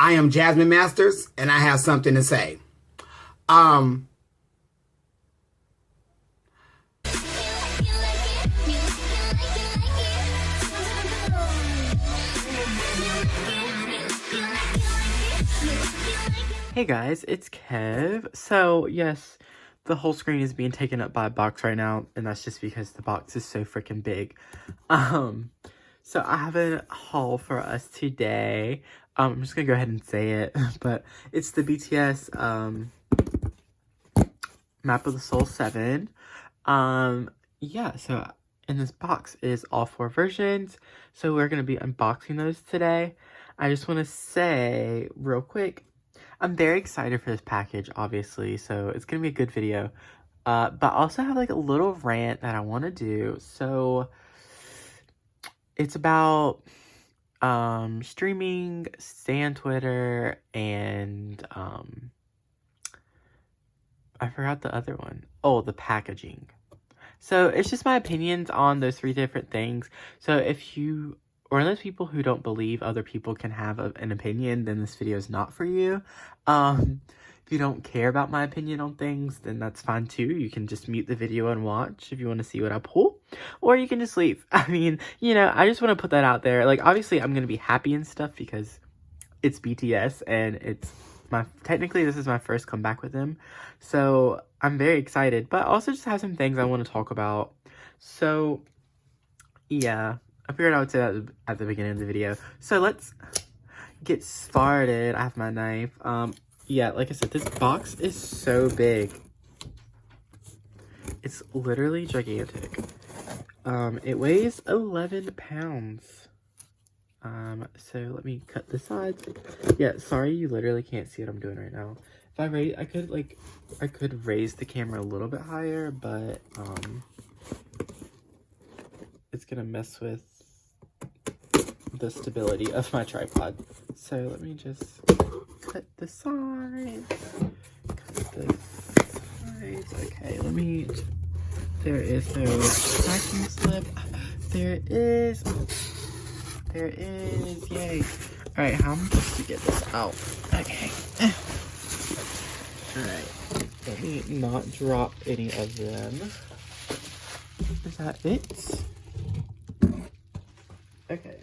I am Jasmine Masters, and I have something to say. Hey guys, it's Kev. So yes, the whole screen is being taken up by a box right now, and that's just because the box is so freaking big. So I have a haul for us today. I'm just gonna go ahead and say it, but it's the BTS Map of the Soul 7. Yeah, so in this box is all 4 versions, so we're gonna be unboxing those today. I just want to say real quick, I'm very excited for this package, obviously, so it's gonna be a good video. But I also have like a little rant that I want to do. So it's about streaming, stay on Twitter, and I forgot the other one. Oh, the packaging. So it's just my opinions on those 3 different things. So if you or those people who don't believe other people can have an opinion, then this video is not for you. If you don't care about my opinion on things, then that's fine too. You can just mute the video and watch if you want to see what I pull. Or you can just leave. I mean, you know, I just want to put that out there. Like, obviously, I'm going to be happy and stuff because it's BTS and it's technically this is my first comeback with them. So I'm very excited. But I also just have some things I want to talk about. So, yeah. I figured I would say that at the beginning of the video. So let's get started. I have my knife. Yeah, like I said, this box is so big. It's literally gigantic. It weighs 11 pounds. So let me cut the sides. Yeah, sorry you literally can't see what I'm doing right now. If I could raise the camera a little bit higher, but it's gonna mess with the stability of my tripod. So let me just cut the sides. Okay, there is no packing slip. There is, yay. Alright, how am I supposed to get this out? Okay. Alright, let me not drop any of them. Is that it? Okay.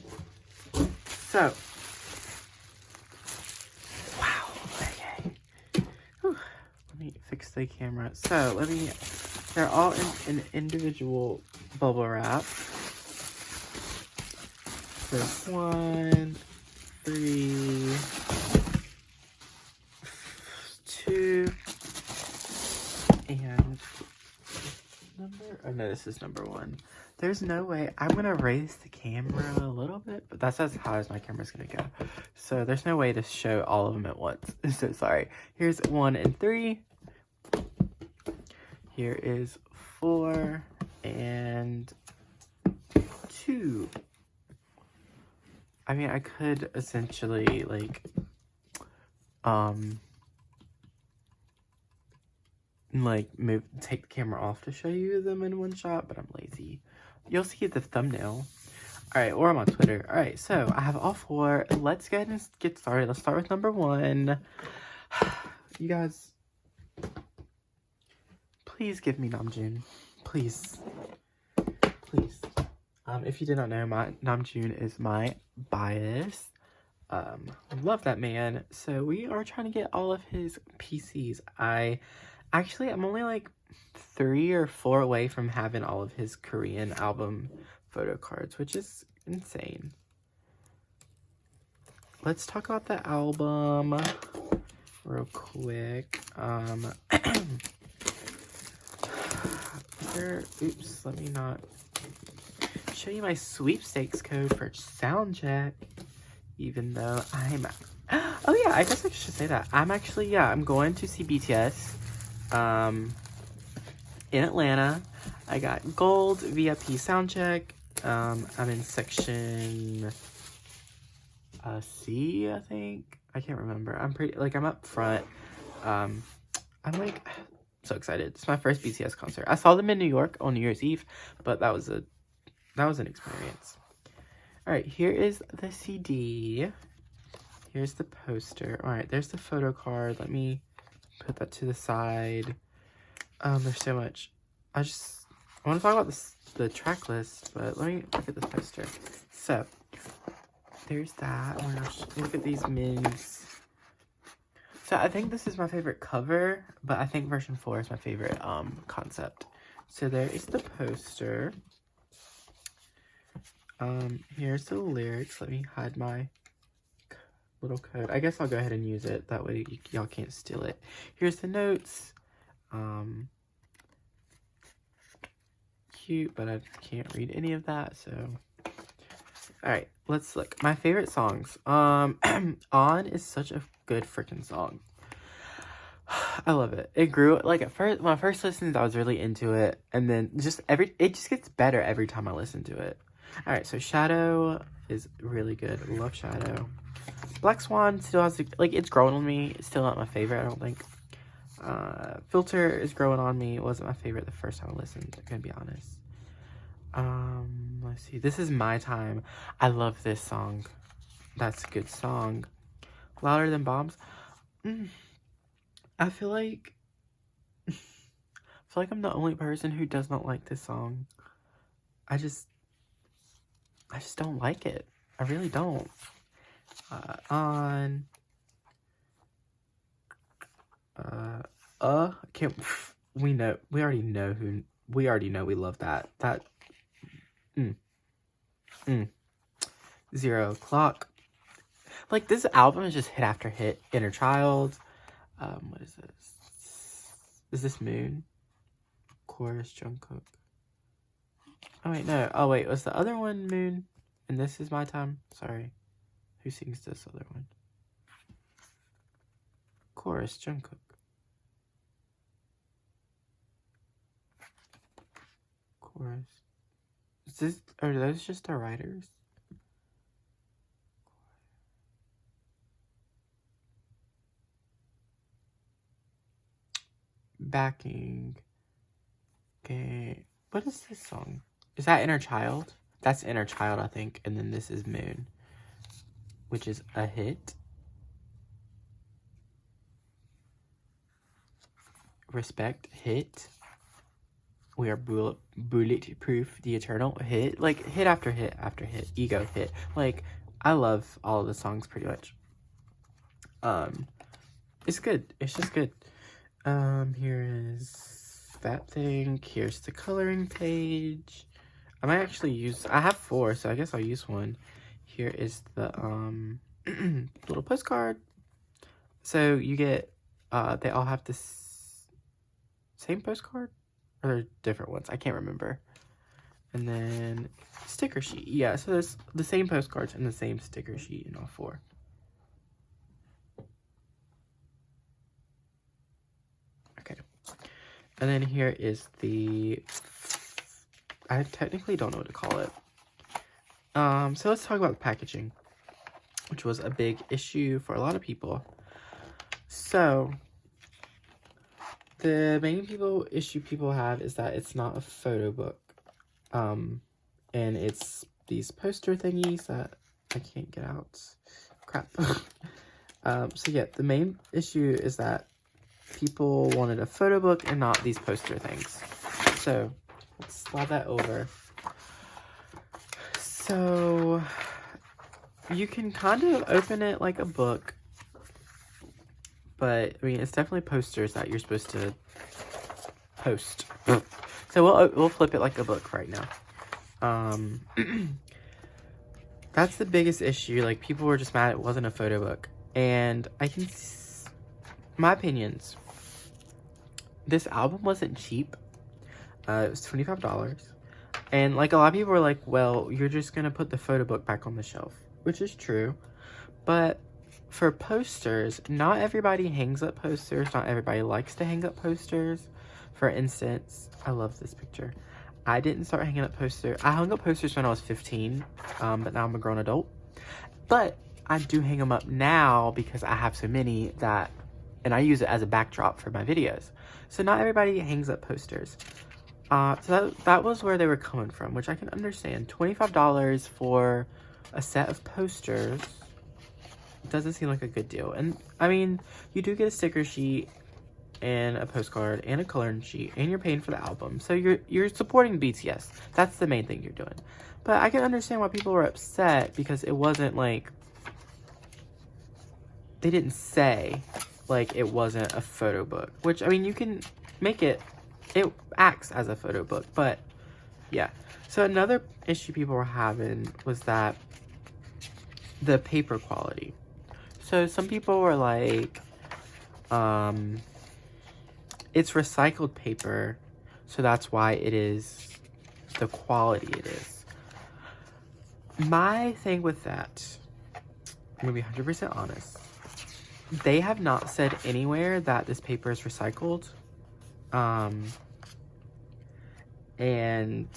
So, wow, okay. Whew. Let me fix the camera. So, they're all in individual bubble wrap. There's 1, 3, 2, and this is number 1. There's no way. I'm going to raise the camera a little bit, but that's as high as my camera's going to go. So there's no way to show all of them at once. So sorry. Here's 1 and 3. Here is 4 and 2. I mean, I could essentially, like, take the camera off to show you them in one shot, but I'm lazy. You'll see the thumbnail. Alright, or I'm on Twitter. Alright, so I have all 4. Let's go ahead and get started. Let's start with number 1. You guys, please give me Namjoon. Please. Please. If you did not know, Namjoon is my bias. Love that man. So we are trying to get all of his PCs. I'm only like 3 or 4 away from having all of his Korean album photo cards, which is insane. Let's talk about the album real quick. Oops, let me not show you my sweepstakes code for sound check, even though oh yeah, I guess I should say that. I'm going to see BTS in Atlanta. I got gold VIP soundcheck. I'm in section C, I think. I can't remember. I'm up front. I'm like so excited. It's my first BTS concert. I saw them in New York on New Year's Eve, but that was an experience. All right, here is the CD. Here's the poster. All right, there's the photo card. Let me put that to the side. There's so much. I want to talk about the track list, but let me look at the poster. So, there's that. Oh my gosh, look at these minis. So, I think this is my favorite cover, but I think version 4 is my favorite concept. So, there is the poster. Here's the lyrics. Let me hide my little code. I guess I'll go ahead and use it. That way y'all can't steal it. Here's the notes. Cute, but I can't read any of that, so. Alright, let's look. My favorite songs. On is such a good freaking song. I love it. It grew, like, at first, when I first listened, I was really into it, and then it just gets better every time I listen to it. Alright, so Shadow is really good. I love Shadow. Black Swan still has, like, it's growing on me. It's still not my favorite, I don't think. Filter is growing on me. It wasn't my favorite the first time I listened, I'm gonna be honest. Let's see. This is My Time. I love this song. That's a good song. Louder Than Bombs. I feel like I'm the only person who does not like this song. I just don't like it. I really don't. We already know we love that. 0 O'Clock. Like, this album is just hit after hit. Inner Child. What is this? Is this Moon? Chorus, Jungkook. Oh, wait, no. Oh, wait, was the other one Moon? And this is My Time? Sorry. Who sings this other one? Chorus, Jungkook. Chorus. Are those just the writers? Backing. Okay. What is this song? Is that Inner Child? That's Inner Child, I think. And then this is Moon, which is a hit. Respect, hit. We Are Bulletproof, The Eternal, hit. Like, hit after hit after hit. Ego, hit. Like, I love all of the songs pretty much. It's good. It's just good. Here is that thing. Here's the coloring page. I might actually use, I have 4, so I guess I'll use one. Here is the, little postcard. So you get, they all have this same postcard? Or they're different ones? I can't remember. And then sticker sheet. Yeah, so there's the same postcards and the same sticker sheet in all 4. Okay. And then here is the, I technically don't know what to call it. So let's talk about the packaging, which was a big issue for a lot of people. So the main issue people have is that it's not a photo book. And it's these poster thingies that I can't get out. Crap. So yeah, the main issue is that people wanted a photo book and not these poster things. So let's slide that over. So you can kind of open it like a book, but I mean, it's definitely posters that you're supposed to post. So we'll flip it like a book right now. That's the biggest issue. Like, people were just mad it wasn't a photo book, and my opinions. This album wasn't cheap. It was $25. And, like, a lot of people were like, well, you're just going to put the photo book back on the shelf. Which is true. But for posters, not everybody hangs up posters. Not everybody likes to hang up posters. For instance, I love this picture. I didn't start hanging up posters. I hung up posters when I was 15. But now I'm a grown adult. But I do hang them up now because I have so many that... And I use it as a backdrop for my videos. So not everybody hangs up posters. So that was where they were coming from, which I can understand. $25 for a set of posters doesn't seem like a good deal. And I mean, you do get a sticker sheet and a postcard and a coloring sheet, and you're paying for the album, so you're supporting BTS. That's the main thing you're doing. But I can understand why people were upset, because it wasn't like, they didn't say like it wasn't a photo book, which, I mean, you can make it acts as a photo book. But yeah, so another issue people were having was that the paper quality. So some people were like, it's recycled paper, so that's why it is the quality it is. My thing with that, I'm gonna be 100% honest, they have not said anywhere that this paper is recycled. And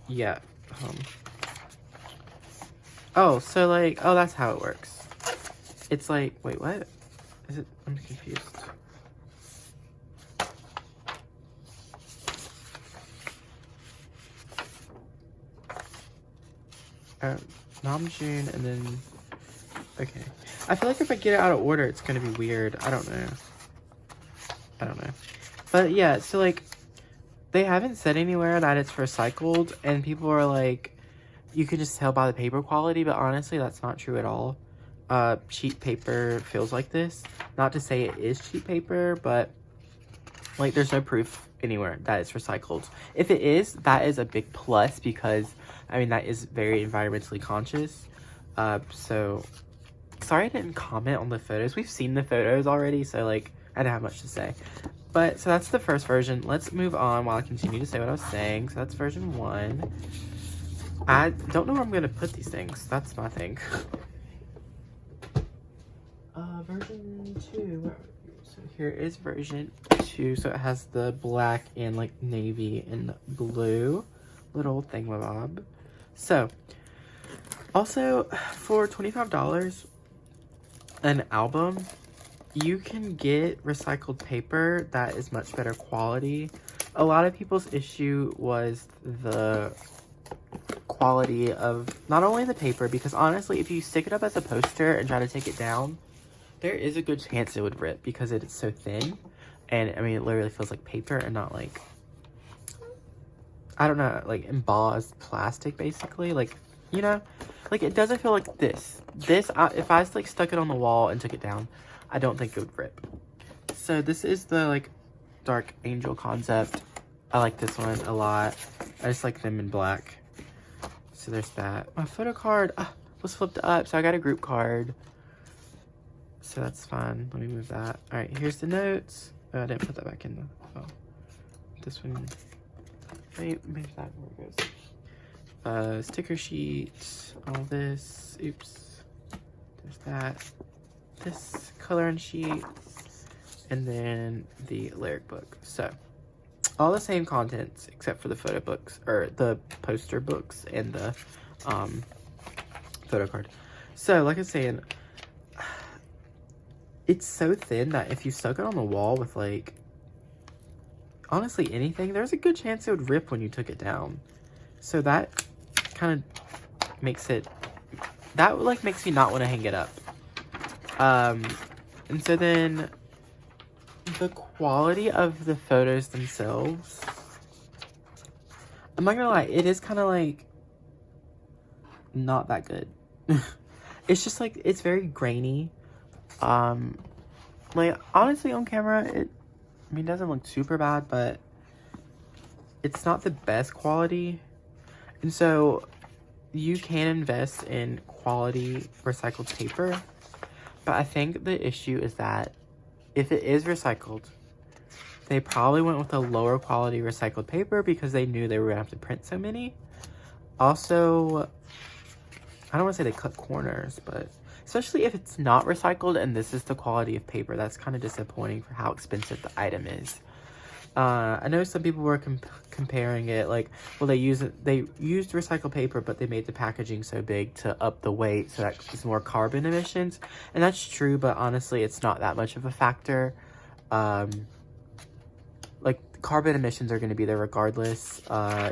yeah, oh, so like, oh, that's how it works. It's like, wait, what is it? I'm confused. Namjoon, and then, okay. I feel like if I get it out of order, it's gonna be weird. I don't know. But yeah, so like, they haven't said anywhere that it's recycled, and people are like, you can just tell by the paper quality, but honestly, that's not true at all. Cheap paper feels like this. Not to say it is cheap paper, but like, there's no proof anywhere that it's recycled. If it is, that is a big plus, because I mean, that is very environmentally conscious. So sorry I didn't comment on the photos. We've seen the photos already, so like, I don't have much to say. But so that's the first version. Let's move on while I continue to say what I was saying. So that's version 1. I don't know where I'm gonna put these things. That's my thing. Version 2. Where are you? So here is version 2. So it has the black and like navy and blue little thingamabob. So also for $25 an album, you can get recycled paper that is much better quality. A lot of people's issue was the quality of not only the paper, because honestly, if you stick it up as a poster and try to take it down, there is a good chance it would rip, because it is so thin. And I mean, it literally feels like paper and not like, I don't know, like embossed plastic, basically. Like, you know, like, it doesn't feel like this. If I like stuck it on the wall and took it down, I don't think it would rip. So this is the like dark angel concept. I like this one a lot. I just like them in black. So there's that. My photo card was flipped up, so I got a group card. So that's fun. Let me move that. All right, here's the notes. Oh, I didn't put that back in the, this one. Maybe that where it goes. Sticker sheets, all this. Oops. There's that. This coloring sheet, and then the lyric book. So all the same contents except for the photo books, or the poster books, and the photo card. So like I was saying, it's so thin that if you stuck it on the wall with like, honestly, anything, there's a good chance it would rip when you took it down. So that kind of makes it, that like makes me not want to hang it up. And so then the quality of the photos themselves, I'm not gonna lie, it is kind of like not that good. It's just like, it's very grainy. Like, honestly, on camera, it doesn't look super bad, but it's not the best quality. And so you can invest in quality recycled paper, but I think the issue is that if it is recycled, they probably went with a lower quality recycled paper because they knew they were gonna have to print so many. Also, I don't want to say they cut corners, but especially if it's not recycled and this is the quality of paper, that's kind of disappointing for how expensive the item is. I know some people were comparing it, like, well, they used recycled paper, but they made the packaging so big to up the weight so that it's more carbon emissions. And that's true, but honestly, it's not that much of a factor. Like, carbon emissions are going to be there regardless.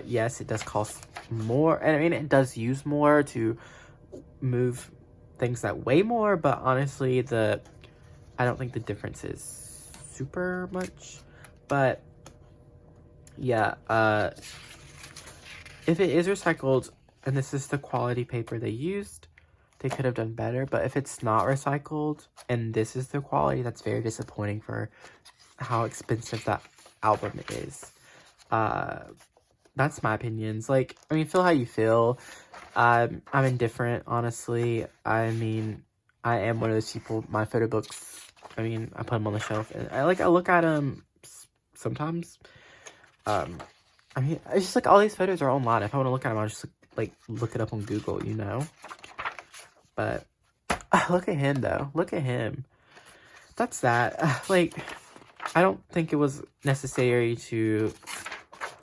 Yes, it does cost more, and I mean, it does use more to move thinks that way more, but honestly, I don't think the difference is super much. But yeah, if it is recycled and this is the quality paper they used, they could have done better. But if it's not recycled and this is the quality, that's very disappointing for how expensive that album is. That's my opinions. Like, I mean, feel how you feel. I'm indifferent, honestly. I mean, I am one of those people, my photo books, I mean, I put them on the shelf, and I look at them sometimes. I mean, it's just like all these photos are online. If I want to look at them, I'll just like look it up on Google, you know? But look at him, though. Look at him. That's that. Like, I don't think it was necessary to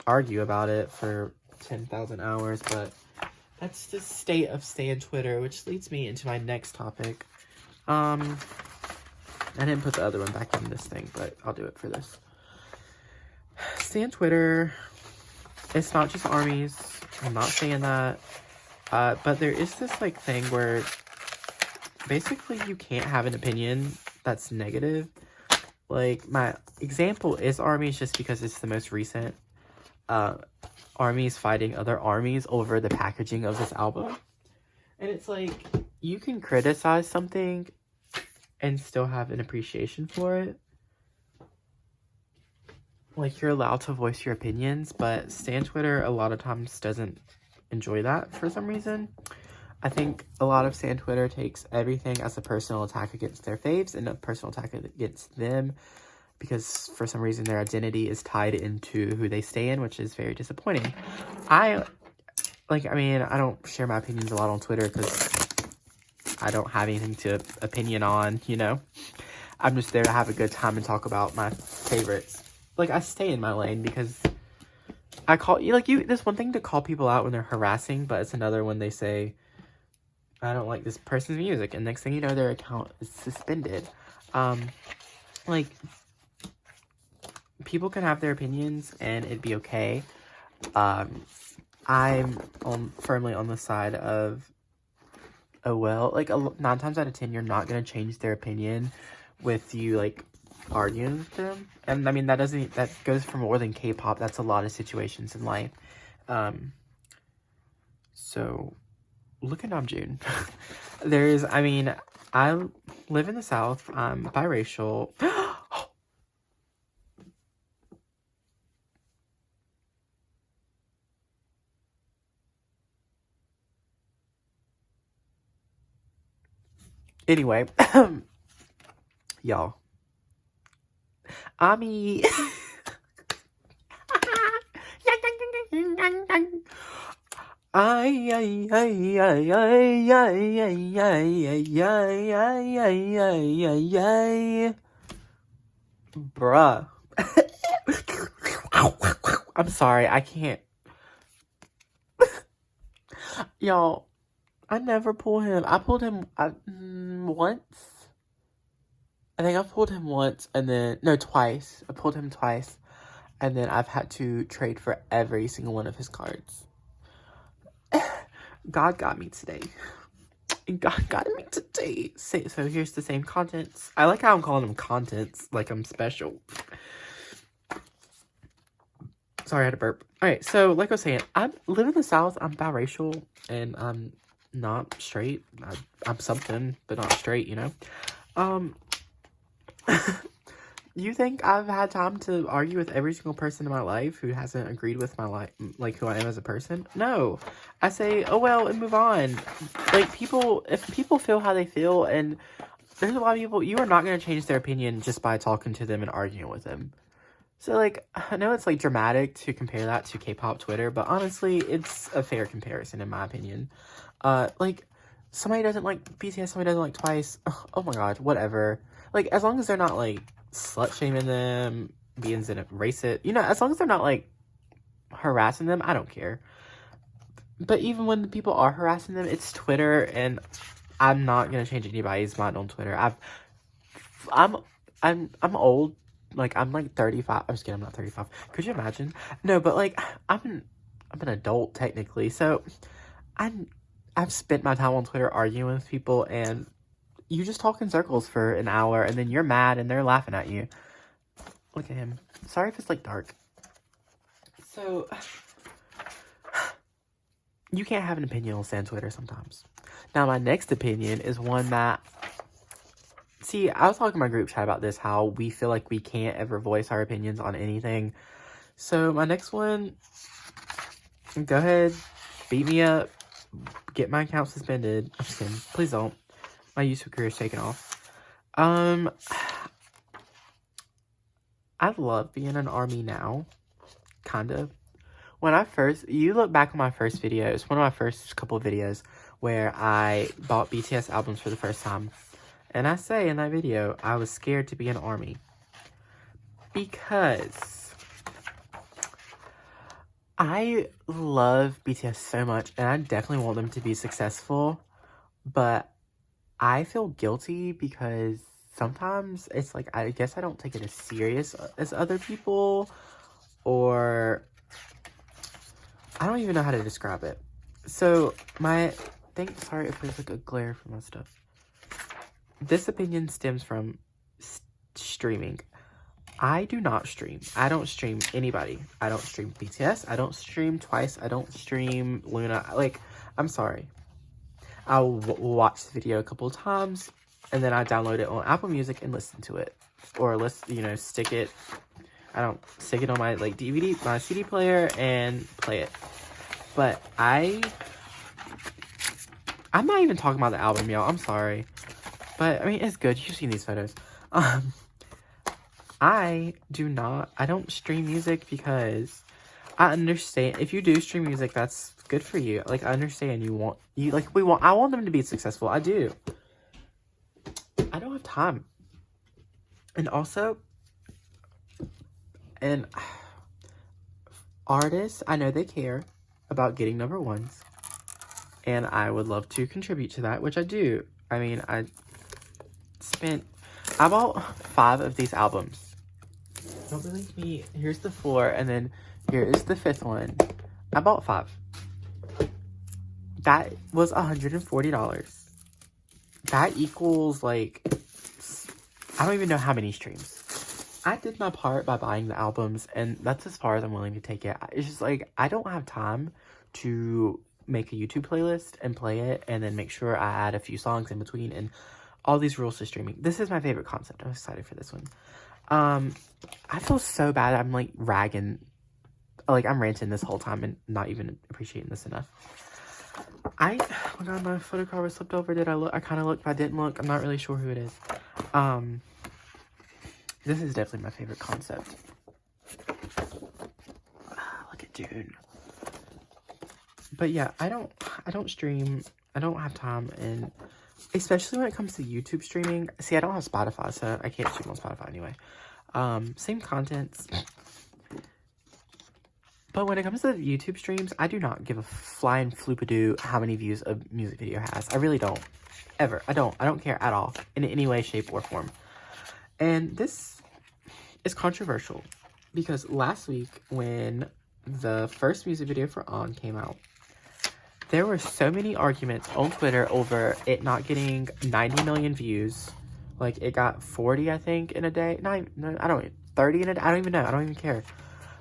argue about it for 10,000 hours, but that's the state of Stan Twitter, which leads me into my next topic. I didn't put the other one back in this thing, but I'll do it for this. Stan Twitter, it's not just armies. I'm not saying that. But there is this, like, thing where basically you can't have an opinion that's negative. Like, my example is armies just because it's the most recent. Armies fighting other armies over the packaging of this album. And it's like, you can criticize something and still have an appreciation for it. Like, you're allowed to voice your opinions, but Stan Twitter a lot of times doesn't enjoy that for some reason. I think a lot of Stan Twitter takes everything as a personal attack against their faves and a personal attack against them, because for some reason their identity is tied into who they stay in, which is very disappointing. I don't share my opinions a lot on Twitter because I don't have anything to opinion on, you know? I'm just there to have a good time and talk about my favorites. Like, I stay in my lane because I call you, like, you, there's one thing to call people out when they're harassing, but it's another when they say, I don't like this person's music, and next thing you know, their account is suspended. Like, people can have their opinions, and it'd be okay. I'm firmly on the side of, oh, well, like, 9 times out of 10, you're not going to change their opinion with you, like, arguing with them. And, I mean, that goes for more than K-pop. That's a lot of situations in life. So, look at Namjoon. I live in the South. I'm biracial. Anyway, y'all. Ami. Bruh. I'm sorry, I can't. Y'all, I never pull him. I pulled him once. I think I've pulled him once, and then, no, twice. I pulled him twice, and then I've had to trade for every single one of his cards. God got me today. God got me today. So here's the same contents. I like how I'm calling them contents, like I'm special. Sorry, I had to burp. Alright, so like I was saying, I live in the South. I'm biracial, and I'm not straight. I'm something, but not straight, you know? You think I've had time to argue with every single person in my life who hasn't agreed with my life, like who I am as a person? No. I say, oh well, and move on. Like, if people feel how they feel, and there's a lot of people, you are not going to change their opinion just by talking to them and arguing with them. So, like, I know it's, like, dramatic to compare that to K-pop Twitter, but honestly, it's a fair comparison, in my opinion. Like, somebody doesn't like BTS, somebody doesn't like Twice. Oh my god, whatever. Like, as long as they're not, like, slut-shaming them, being racist, you know, as long as they're not, like, harassing them, I don't care. But even when people are harassing them, it's Twitter, and I'm not gonna change anybody's mind on Twitter. I'm old. Like, I'm, like, 35. I'm just kidding, I'm not 35. Could you imagine? No, but, like, I'm an adult, technically, so I've spent my time on Twitter arguing with people, and you just talk in circles for an hour, and then you're mad, and they're laughing at you. Look at him. Sorry if it's, like, dark. So, you can't have an opinion on Twitter sometimes. Now, my next opinion is one that... See, I was talking to my group chat about this, how we feel like we can't ever voice our opinions on anything. So, my next one... Go ahead. Beat me up. Get my account suspended. I'm just kidding. Please don't. My YouTube career is taken off. I love being an army now. Kind of. When I first... You look back on my first video. It's one of my first couple of videos where I bought BTS albums for the first time. And I say in that video, I was scared to be an army. Because I love BTS so much, and I definitely want them to be successful, but I feel guilty because sometimes it's like, I guess I don't take it as serious as other people, or I don't even know how to describe it. So, sorry if there's like a glare from my stuff. This opinion stems from streaming. I do not stream. I don't stream anybody. I don't stream BTS. I don't stream Twice. I don't stream Luna. Like, I'm sorry. I'll watch the video a couple of times, and then I download it on Apple Music and listen to it. Or, stick it... I don't stick it on my, like, DVD, my CD player, and play it. But I'm not even talking about the album, y'all. I'm sorry. But, I mean, it's good. You've seen these photos. I don't stream music because I understand. If you do stream music, that's good for you. Like, I understand I want them to be successful. I do. I don't have time. And also, artists, I know they care about getting number ones. And I would love to contribute to that, which I do. I mean, I bought 5 of these albums. Don't believe me. Here's the 4, and then here is the 5th one. I bought 5. That was $140. That equals, like, I don't even know how many streams. I did my part by buying the albums, and that's as far as I'm willing to take it. It's just, like, I don't have time to make a YouTube playlist and play it, and then make sure I add a few songs in between, and all these rules to streaming. This is my favorite concept. I'm excited for this one. I feel so bad. I'm, like, ragging. Like, I'm ranting this whole time and not even appreciating this enough. Oh my god, my photo card was flipped over. Did I look? I kind of looked, but I didn't look. I'm not really sure who it is. This is definitely my favorite concept. Look at June. But yeah, I don't stream. I don't have time, and especially when it comes to YouTube streaming. See, I don't have Spotify, so I can't stream on Spotify anyway. Same contents. But when it comes to YouTube streams, I do not give a flying floopadoo how many views a music video has. I really don't. Ever. I don't care at all. In any way, shape, or form. And this is controversial. Because last week, when the first music video for On came out, there were so many arguments on Twitter over it not getting 90 million views. Like, it got 40, I think, in a day. No, I don't... 30 in a day? I don't even know. I don't even care.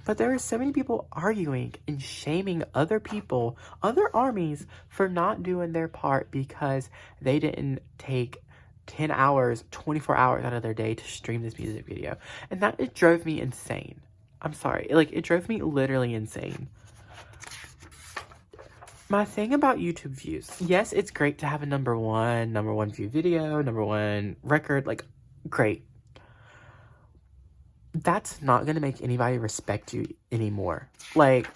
But there are so many people arguing and shaming other people, other armies, for not doing their part because they didn't take 10 hours, 24 hours out of their day to stream this music video. And it drove me insane. I'm sorry. Like, it drove me literally insane. My thing about YouTube views, yes, it's great to have a number one view video, number one record, like, great. That's not going to make anybody respect you anymore. Like,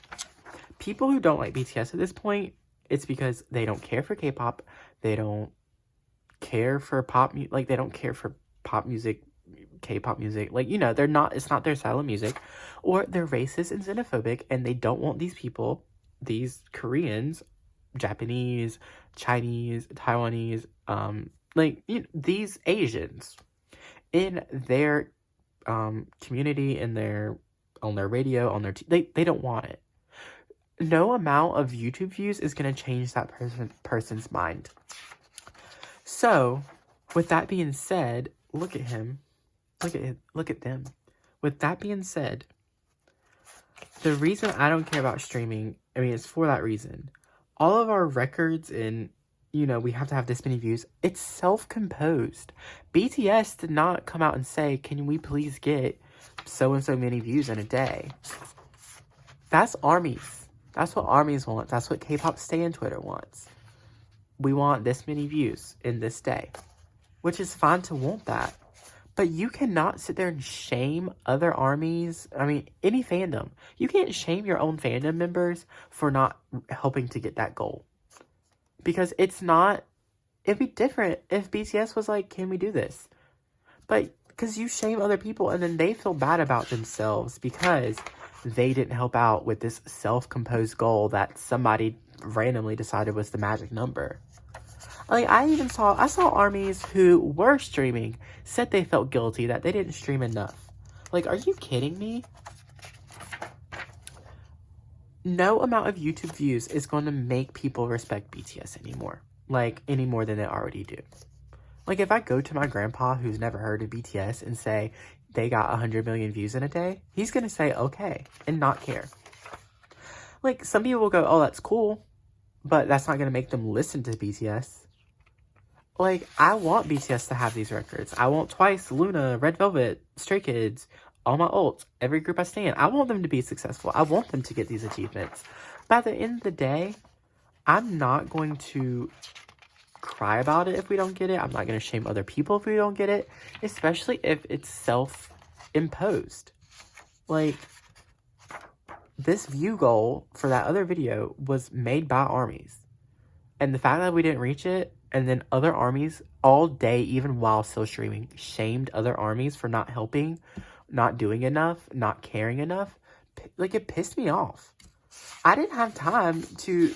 people who don't like BTS at this point, it's because they don't care for K-pop, they don't care for they don't care for pop music, K-pop music, like, you know, it's not their style of music, or they're racist and xenophobic, and they don't want these people, these Koreans, Japanese, Chinese, Taiwanese, these Asians in their community, in on their radio, on their they don't want it. no amount of YouTube views is going to change that person's mind. So, with that being said, look at him. Look at them. With that being said, the reason I don't care about streaming, I mean, it's for that reason. All of our records and, we have to have this many views, it's self-composed. BTS did not come out and say, can we please get so and so many views in a day? That's ARMYs. That's what ARMYs want. That's what K-pop stan Twitter wants. We want this many views in this day, which is fine to want that. But you cannot sit there and shame other ARMYs. I mean, any fandom. You can't shame your own fandom members for not helping to get that goal. Because it'd be different if BTS was like, can we do this? But because you shame other people and then they feel bad about themselves because they didn't help out with this self-composed goal that somebody randomly decided was the magic number. Like, I saw ARMYs who were streaming said they felt guilty that they didn't stream enough. Like, are you kidding me? No amount of YouTube views is going to make people respect BTS anymore. Like, any more than they already do. Like, if I go to my grandpa who's never heard of BTS and say they got 100 million views in a day, he's going to say okay and not care. Like, some people will go, oh, that's cool, but that's not going to make them listen to BTS. Like, I want BTS to have these records. I want Twice, Luna, Red Velvet, Stray Kids, all my ults, every group I stand. I want them to be successful. I want them to get these achievements. But at the end of the day, I'm not going to cry about it if we don't get it. I'm not going to shame other people if we don't get it, especially if it's self-imposed. Like, this view goal for that other video was made by ARMYs. And the fact that we didn't reach it, and then other ARMYs all day, even while still streaming, shamed other ARMYs for not helping, not doing enough, not caring enough. Like, it pissed me off. I didn't have time to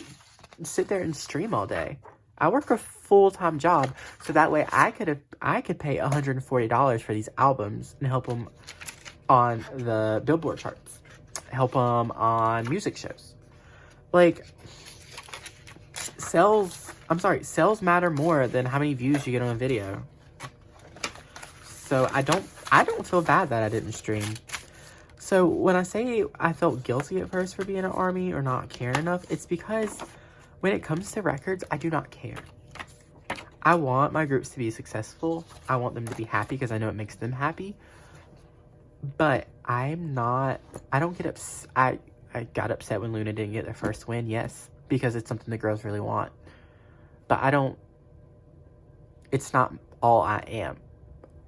sit there and stream all day. I work a full-time job, so that way I could pay $140 for these albums and help them on the Billboard charts, help them on music shows. Like, sales matter more than how many views you get on a video. So I don't feel bad that I didn't stream. So when I say I felt guilty at first for being an ARMY or not caring enough, it's because when it comes to records, I do not care. I want my groups to be successful. I want them to be happy because I know it makes them happy. But I don't get upset. I got upset when Luna didn't get their first win, yes, because it's something the girls really want. But it's not all I am.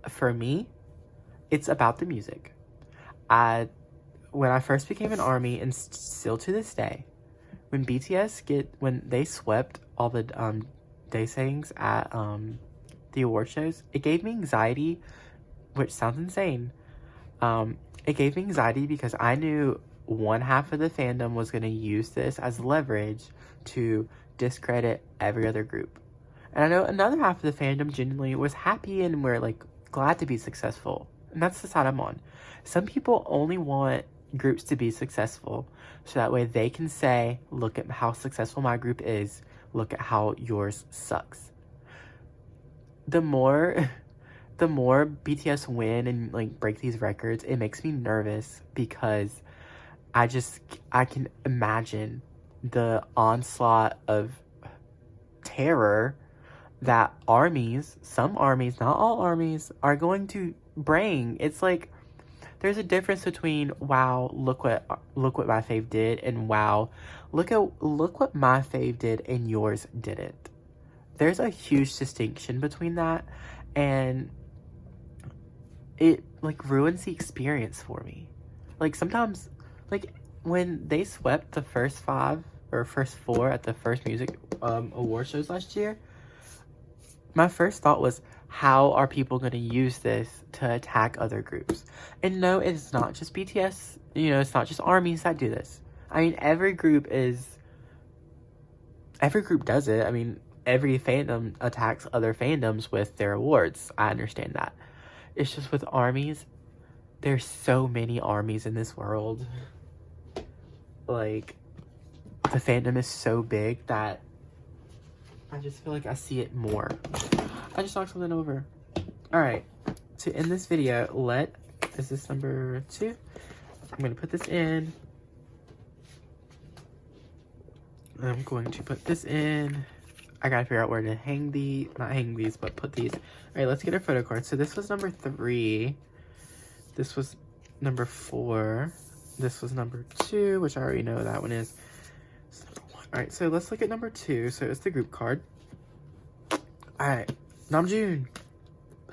For me, it's about the music. When I first became an ARMY, and still to this day, when they swept all the day sayings at the award shows, it gave me anxiety, which sounds insane. It gave me anxiety because I knew one half of the fandom was going to use this as leverage to discredit every other group. And I know another half of the fandom genuinely was happy and were like glad to be successful. And that's the side I'm on. Some people only want groups to be successful so that way they can say, look at how successful my group is, look at how yours sucks. The more BTS win and like break these records, it makes me nervous because I can imagine the onslaught of terror that some ARMYs, not all ARMYs, are going to bring. It's like there's a difference between wow, look what my fave did, and wow, look what my fave did and yours didn't. There's a huge distinction between that, and it like ruins the experience for me. Like sometimes, like when they swept the first 5 or first 4 at the first music award shows last year, my first thought was, how are people going to use this to attack other groups? And no, it's not just BTS. It's not just ARMYs that do this. I mean, every group does it. I mean, every fandom attacks other fandoms with their awards. I understand that. It's just with ARMYs, there's so many ARMYs in this world. Like, the fandom is so big that I just feel like I see it more. I just knocked something over. Alright, to end this video, is this number 2? I'm going to put this in. I'm going to put this in. I gotta figure out where to not hang these, but put these. Alright, let's get our photo card. So this was number 3. This was number 4. This was number 2, which I already know what that one is. Alright, so let's look at number 2. So it's the group card. Alright, Namjoon.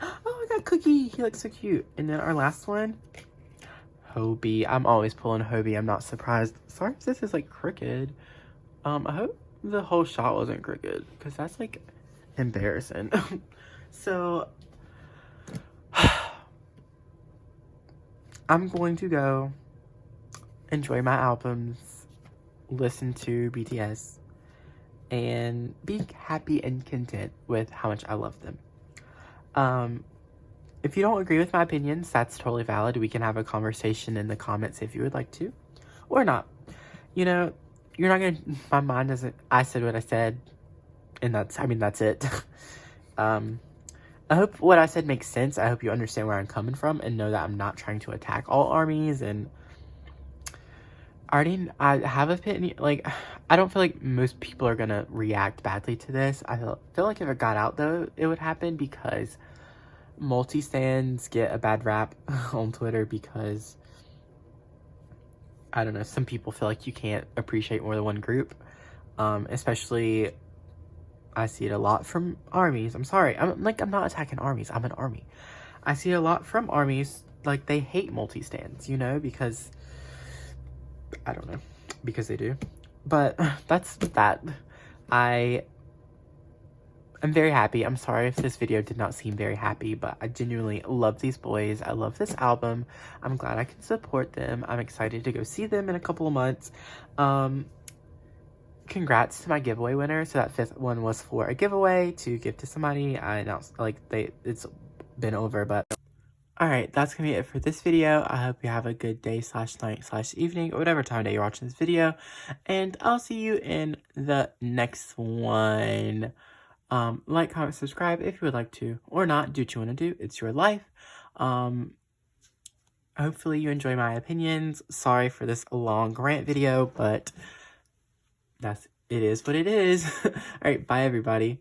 Oh, I got Cookie. He looks so cute. And then our last one, Hobie. I'm always pulling Hobie. I'm not surprised. Sorry if this is like crooked. I hope the whole shot wasn't crooked, because that's like embarrassing. So I'm going to go enjoy my albums, listen to BTS, and be happy and content with how much I love them. If you don't agree with my opinions, that's totally valid. We can have a conversation in the comments if you would like to, or not. You know, you're not gonna, my mind doesn't, I said what I said, and that's it. I hope what I said makes sense. I hope you understand where I'm coming from and know that I'm not trying to attack all armies. And I have a opinion, like, I don't feel like most people are gonna react badly to this. I feel like if it got out, though, it would happen, because multi-stands get a bad rap on Twitter because, I don't know, some people feel like you can't appreciate more than one group. Especially, I see it a lot from armies. I'm sorry, I'm not attacking armies. I'm an army. I see a lot from armies, like, they hate multi-stands, you know, because, I don't know, because they do. But that's that. I'm very happy. I'm sorry if this video did not seem very happy, but I genuinely love these boys. I love this album. I'm glad I can support them. I'm excited to go see them in a couple of months. Congrats to my giveaway winner. So that 5th one was for a giveaway to give to somebody. I announced, like, it's been over, but alright, that's gonna be it for this video. I hope you have a good day / night / evening, or whatever time of day you're watching this video. And I'll see you in the next one. Like, comment, subscribe if you would like to, or not. Do what you want to do. It's your life. Hopefully you enjoy my opinions. Sorry for this long rant video, but it is what it is. Alright, bye everybody.